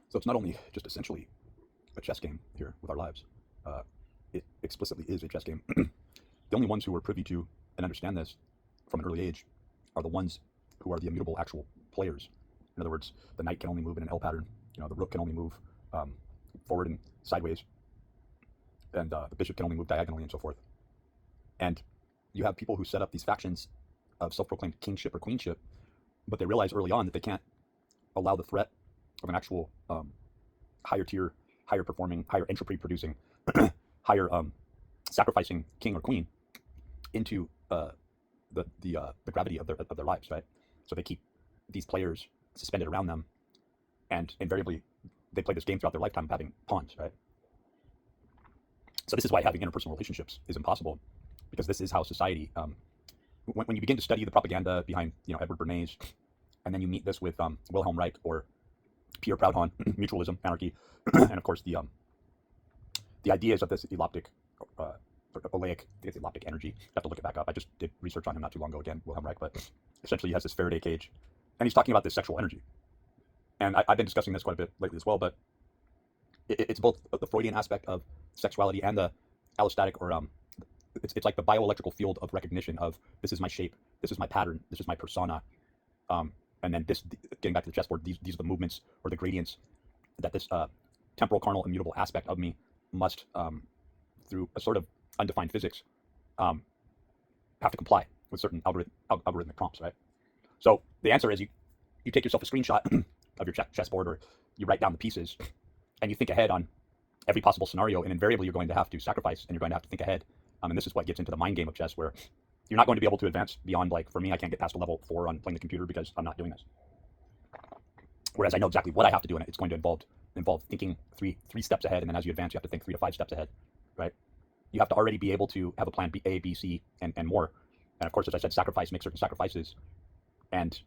So it's not only just essentially a chess game here with our lives, uh, it explicitly is a chess game. The only ones who are privy to and understand this from an early age are the ones who are the immutable actual players. In other words, the knight can only move in an L pattern. The rook can only move um, forward and sideways, and the bishop can only move diagonally, and so forth. And you have people who set up these factions of self-proclaimed kingship or queenship, but they realize early on that they can't allow the threat of an actual higher tier, higher performing, higher entropy producing, higher sacrificing king or queen into the gravity of their lives, right? So they keep these players suspended around them, and invariably they play this game throughout their lifetime of having pawns, right? So this is why having interpersonal relationships is impossible, because this is how society. When you begin to study the propaganda behind Edward Bernays, and then you meet this with Wilhelm Reich or Pierre Proudhon, mutualism, anarchy, and of course the ideas of this eloptic, oleic, eloptic energy. I have to look it back up. I just did research on him not too long ago again, Wilhelm Reich, but essentially he has this Faraday cage, and he's talking about this sexual energy. And I've been discussing this quite a bit lately as well, but it's both the Freudian aspect of sexuality and the allostatic, or it's like the bioelectrical field of recognition of this is my shape, this is my pattern, this is my persona, and then this, getting back to the chessboard, these are the movements or the gradients that this temporal, carnal, immutable aspect of me must, through a sort of undefined physics, have to comply with certain algorithmic prompts, right? So the answer is you take yourself a screenshot of your chessboard, or you write down the pieces, and you think ahead on every possible scenario, and invariably you're going to have to sacrifice, and you're going to have to think ahead. And this is what gets into the mind game of chess, where you're not going to be able to advance beyond, like, for me, I can't get past a level 4 on playing the computer because I'm not doing this. Whereas I know exactly what I have to do, and it's going to involve thinking three steps ahead, and then as you advance, you have to think 3 to 5 steps ahead, right? You have to already be able to have a plan B, A, B, C, and more. And of course, as I said, sacrifice, make certain sacrifices, and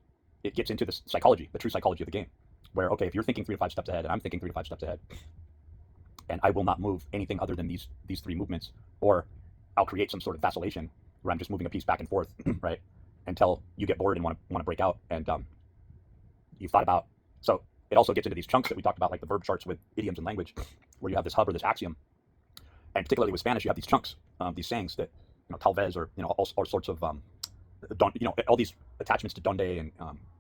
it gets into the psychology, the true psychology of the game, where, okay, if you're thinking 3 to 5 steps ahead, and I'm thinking 3 to 5 steps ahead, and I will not move anything other than these 3 movements, or I'll create some sort of vacillation where I'm just moving a piece back and forth, right, until you get bored and want to break out, and you've thought about. So it also gets into these chunks that we talked about, like the verb charts with idioms and language, where you have this hub or this axiom, and particularly with Spanish, you have these chunks, these sayings that, tal vez, or all sorts of all these attachments to donde and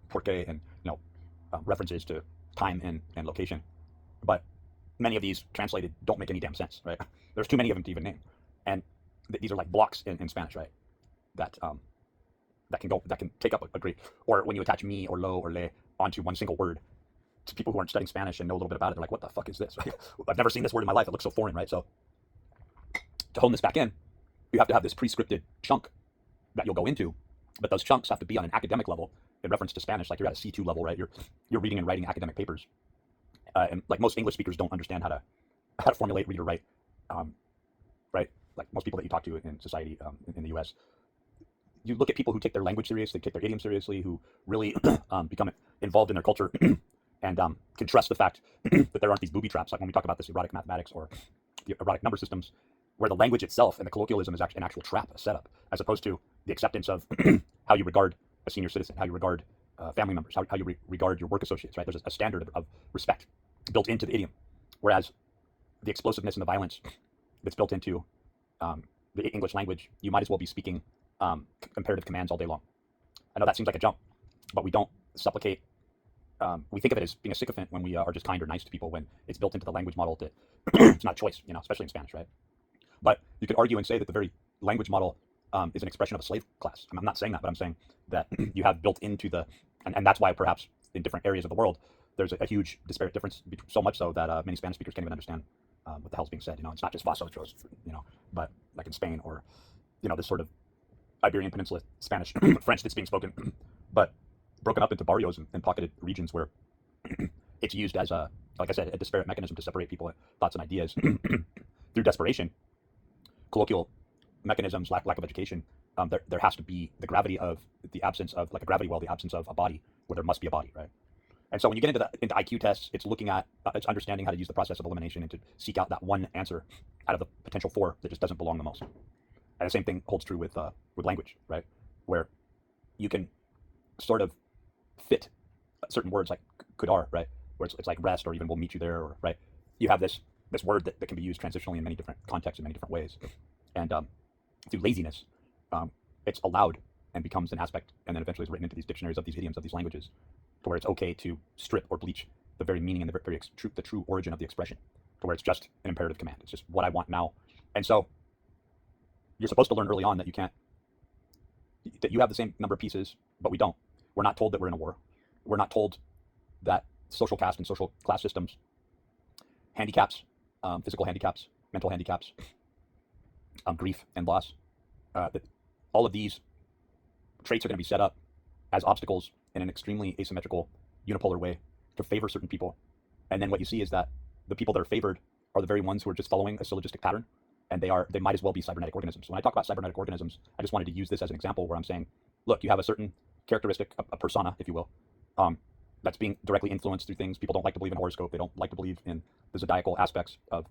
porque, and references to time and location, but many of these translated don't make any damn sense, right? There's too many of them to even name, and these are like blocks in Spanish, right? That can take up a great, or when you attach mi or lo or le onto one single word, to people who aren't studying Spanish and know a little bit about it, they're like, what the fuck is this? I've never seen this word in my life. It looks so foreign, right? So to hone this back in, you have to have this pre-scripted chunk that you'll go into, but those chunks have to be on an academic level in reference to Spanish, like you're at a C2 level, right? You're reading and writing academic papers, and like most English speakers don't understand how to formulate, read, or write, right? Like most people that you talk to in society, in the U.S., you look at people who take their language seriously, take their idiom seriously, who really become involved in their culture, and can trust the fact that there aren't these booby traps, like when we talk about this erotic mathematics or the erotic number systems, where the language itself and the colloquialism is actually an actual trap, a setup, as opposed to the acceptance of how you regard a senior citizen, how you regard family members, how you regard your work associates, right? There's a standard of respect built into the idiom, whereas the explosiveness and the violence that's built into the English language, you might as well be speaking imperative commands all day long. I know that seems like a jump, but we don't supplicate. We think of it as being a sycophant when we are just kind or nice to people, when it's built into the language model that it's not a choice, especially in Spanish, right? But you could argue and say that the very language model is an expression of a slave class. I'm not saying that, but I'm saying that you have built into and that's why perhaps in different areas of the world, there's a huge disparate difference, so much so that many Spanish speakers can't even understand what the hell's being said. It's not just vosotros, but like in Spain, or, this sort of Iberian Peninsula Spanish, French that's being spoken, but broken up into barrios and pocketed regions where it's used as like I said, a disparate mechanism to separate people, thoughts, and ideas through desperation. Colloquial mechanisms, lack of education. There has to be the gravity of the absence of, like a gravity well, the absence of a body, where there must be a body, right? And so when you get into IQ tests, it's looking at, it's understanding how to use the process of elimination and to seek out that one answer out of the potential 4 that just doesn't belong the most. And the same thing holds true with language, right? Where you can sort of fit certain words like kudar, right? where it's like rest, or even we'll meet you there, or right. You have this word that can be used transitionally in many different contexts in many different ways, and through laziness, it's allowed and becomes an aspect, and then eventually is written into these dictionaries of these idioms of these languages, to where it's okay to strip or bleach the very meaning and the true origin of the expression, to where it's just an imperative command. It's just what I want now, and so you're supposed to learn early on that you have the same number of pieces, but we don't. We're not told that we're in a war. We're not told that social caste and social class systems, handicaps, physical handicaps, mental handicaps, grief and loss, that all of these traits are going to be set up as obstacles in an extremely asymmetrical, unipolar way to favor certain people. And then what you see is that the people that are favored are the very ones who are just following a syllogistic pattern, and they might as well be cybernetic organisms. When I talk about cybernetic organisms, I just wanted to use this as an example where I'm saying, look, you have a certain characteristic, a persona, if you will, that's being directly influenced through things. People don't like to believe in horoscope. They don't like to believe in the zodiacal aspects of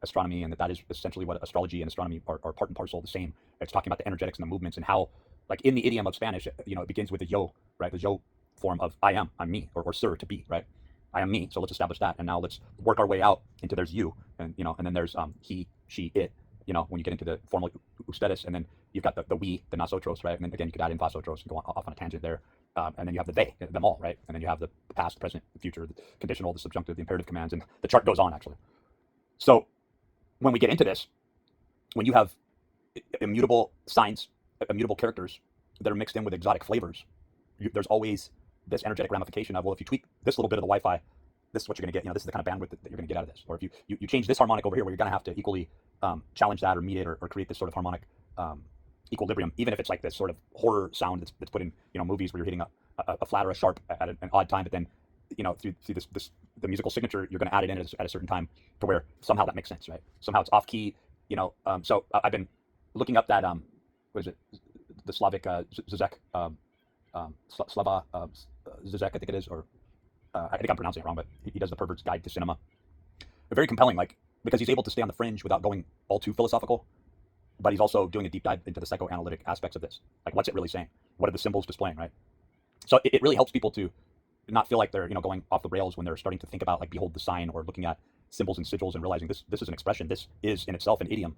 astronomy, and that is essentially what astrology and astronomy are part and parcel the same. It's talking about the energetics and the movements, and how, like in the idiom of Spanish, it begins with the yo, right? The yo form of I am, I'm me, or sir, to be, right? I am me. So let's establish that, and now let's work our way out into there's you, and and then there's he, she, it. When you get into the formal ustedes, and then you've got the we, the nosotros, right? And then again, you could add in vasotros and go off on a tangent there. And then you have the they, them all, right? And then you have the past, present, the future, the conditional, the subjunctive, the imperative commands, and the chart goes on, actually. So when we get into this, when you have immutable signs, immutable characters that are mixed in with exotic flavors, there's always this energetic ramification of, well, if you tweak this little bit of the Wi-Fi, this is what you're going to get. This is the kind of bandwidth that you're going to get out of this. Or if you change this harmonic over here, where you're going to have to equally challenge that, or mediate, or create this sort of harmonic equilibrium, even if it's like this sort of horror sound that's put in movies where you're hitting a flat or a sharp at an odd time, but then through this the musical signature, you're going to add it in at a certain time to where somehow that makes sense, right? Somehow it's off key, So I've been looking up that what is it, the Slavic Zizek, Slava Zizek, I think it is, or I think I'm pronouncing it wrong, but he does the Pervert's Guide to Cinema. Very compelling, because he's able to stay on the fringe without going all too philosophical, but he's also doing a deep dive into the psychoanalytic aspects of this. Like, what's it really saying? What are the symbols displaying, right? So it really helps people to not feel like they're going off the rails when they're starting to think about, like, behold the sign, or looking at symbols and sigils and realizing this is an expression. This is in itself an idiom.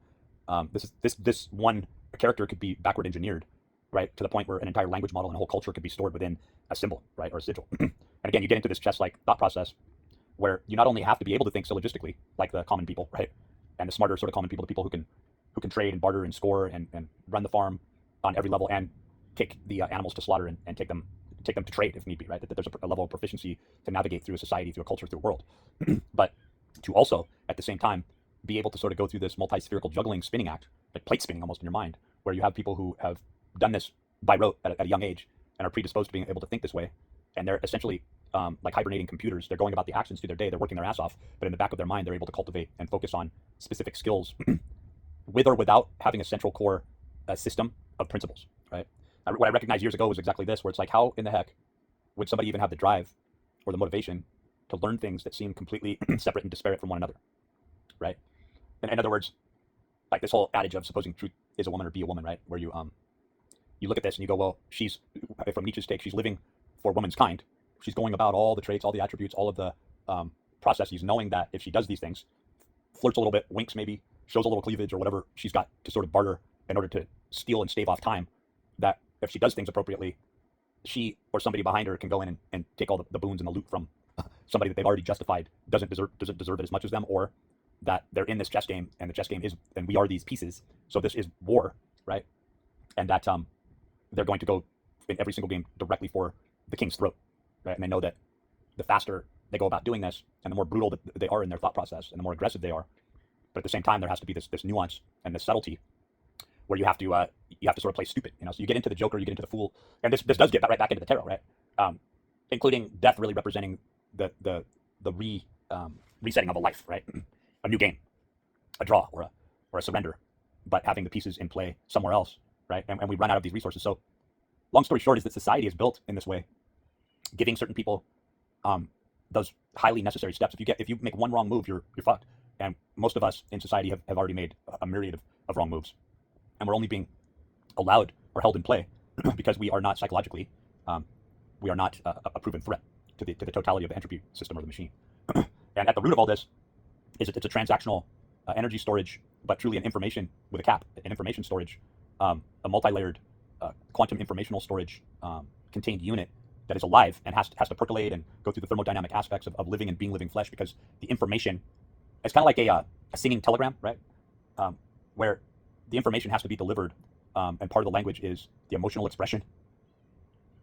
This one character could be backward engineered, right, to the point where an entire language model and a whole culture could be stored within a symbol, right, or a sigil. And again, you get into this chess-like thought process where you not only have to be able to think syllogistically like the common people, right, and the smarter sort of common people, the people who can trade and barter and score and run the farm on every level, and take the animals to slaughter and take them to trade if need be, right? That there's a level of proficiency to navigate through a society, through a culture, through a world. But to also, at the same time, be able to sort of go through this multi-spherical juggling spinning act, like plate spinning almost in your mind, where you have people who have done this by rote at a young age and are predisposed to being able to think this way. And they're essentially like hibernating computers. They're going about the actions through their day. They're working their ass off. But in the back of their mind, they're able to cultivate and focus on specific skills with or without having a central core system of principles, right? What I recognized years ago was exactly this, where it's like, how in the heck would somebody even have the drive or the motivation to learn things that seem completely separate and disparate from one another, right? And in other words, like this whole adage of supposing truth is a woman or be a woman, right? Where you look at this and you go, well, she's, from Nietzsche's take, she's living for woman's kind. She's going about all the traits, all the attributes, all of the processes, knowing that if she does these things, flirts a little bit, winks maybe, shows a little cleavage or whatever she's got to sort of barter in order to steal and stave off time, that if she does things appropriately, she or somebody behind her can go in and take all the boons and the loot from somebody that they've already justified doesn't deserve it as much as them, or that they're in this chess game, and the chess game is, and we are these pieces, so this is war, right? And that they're going to go in every single game directly for the king's throat, right? And they know that the faster they go about doing this, and the more brutal that they are in their thought process, and the more aggressive they are, but at the same time there has to be this nuance and this subtlety where you have to sort of play stupid, So you get into the Joker, you get into the Fool, and this does get right back into the tarot, right? Including death really representing the resetting of a life, right? A new game, a draw, or a surrender, but having the pieces in play somewhere else, right? And we run out of these resources. So, long story short, is that society is built in this way, giving certain people those highly necessary steps. If you make one wrong move, you're fucked. And most of us in society have already made a myriad of wrong moves. And we're only being allowed or held in play because we are not psychologically, we are not a proven threat, to the totality of the entropy system or the machine. And at the root of all this is it's a transactional energy storage, but truly an information with a cap, an information storage, a multi-layered quantum informational storage contained unit that is alive and has to percolate and go through the thermodynamic aspects of living and being living flesh, because the information, it's kind of like a singing telegram, right? Where the information has to be delivered, and part of the language is the emotional expression.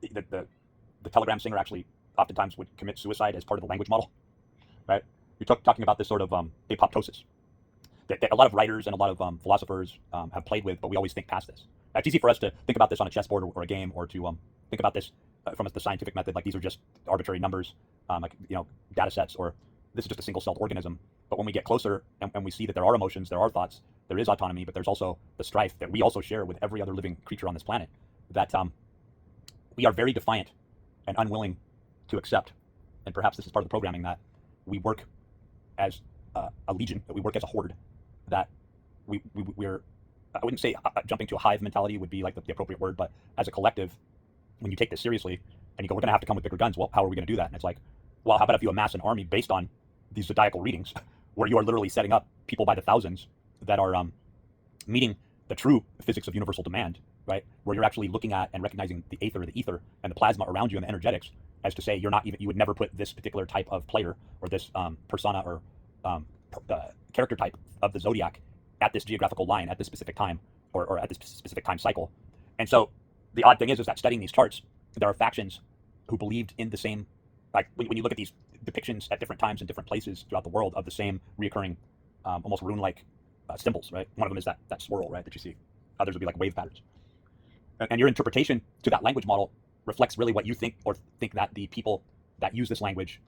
The telegram singer actually oftentimes would commit suicide as part of the language model, right? You're talking about this sort of apoptosis that a lot of writers and a lot of philosophers have played with, but we always think past this. It's easy for us to think about this on a chessboard or a game, or to think about this from the scientific method, like these are just arbitrary numbers, like data sets, or this is just a single-celled organism. But when we get closer and we see that there are emotions, there are thoughts, there is autonomy, but there's also the strife that we also share with every other living creature on this planet, that we are very defiant and unwilling to accept. And perhaps this is part of the programming, that we work as a legion, that we work as a horde, that we're, I wouldn't say jumping to a hive mentality would be like the appropriate word, but as a collective, when you take this seriously and you go, we're going to have to come with bigger guns. Well, how are we going to do that? And it's like, well, how about if you amass an army based on these zodiacal readings, where you are literally setting up people by the thousands that are meeting the true physics of universal demand, right? Where you're actually looking at and recognizing the ether, and the plasma around you and the energetics, as to say you're not even, you would never put this particular type of player or this persona or character type of the zodiac at this geographical line at this specific time, or at this specific time cycle. And so the odd thing is that studying these charts, there are factions who believed in the same, like when you look at these depictions at different times and different places throughout the world of the same reoccurring, almost rune-like symbols, right? One of them is that swirl, right, that you see. Others would be like wave patterns. And your interpretation to that language model reflects really what you think, or think that the people that use this language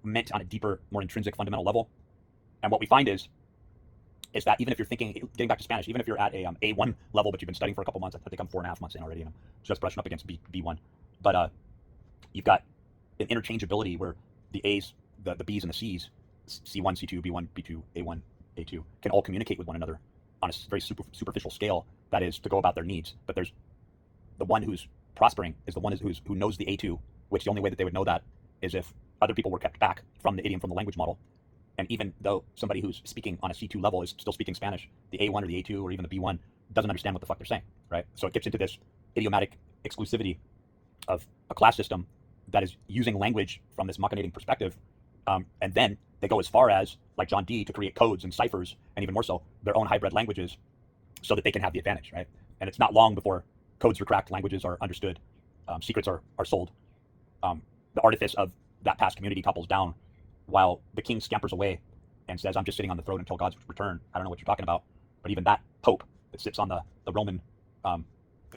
meant on a deeper, more intrinsic, fundamental level. And what we find is that even if you're thinking, getting back to Spanish, even if you're at a A1 level, but you've been studying for a couple months, I think I'm 4.5 months in already, and I'm just brushing up against B1. But you've got an interchangeability where the A's, the B's, and the C's, C1, C2, B1, B2, A1, A2, can all communicate with one another on a very superficial scale, that is, to go about their needs. But there's the one who's prospering is the one who knows the A2, which the only way that they would know that is if other people were kept back from the idiom, from the language model. And even though somebody who's speaking on a C2 level is still speaking Spanish, the A1 or the A2 or even the B1 doesn't understand what the fuck they're saying, right? So it gets into this idiomatic exclusivity of a class system that is using language from this machinating perspective. And then they go as far as, like John Dee, to create codes and ciphers, and even more so, their own hybrid languages, so that they can have the advantage, right? And it's not long before codes are cracked, languages are understood, secrets are sold. The artifice of that past community topples down, while the king scampers away and says, I'm just sitting on the throne until God's return. I don't know what you're talking about. But even that pope that sits on the Roman,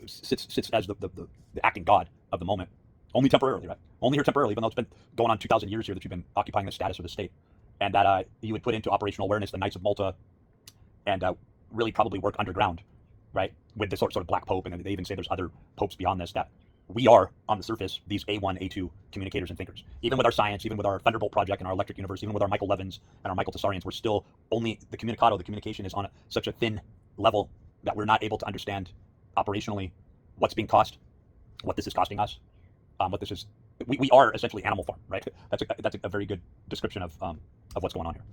sits as the acting god of the moment, only temporarily, right? Only here temporarily, even though it's been going on 2,000 years here that you've been occupying the status of the state. And that you would put into operational awareness the Knights of Malta, and really probably work underground, right? With this sort of black pope, and they even say there's other popes beyond this, that we are, on the surface, these A1, A2 communicators and thinkers. Even with our science, even with our Thunderbolt project and our electric universe, even with our Michael Levins and our Michael Tessarians, we're still only, the communication is on such a thin level that we're not able to understand operationally what's being cost, what this is costing us, what this is. We are essentially Animal Farm, right? That's a very good description of what's going on here.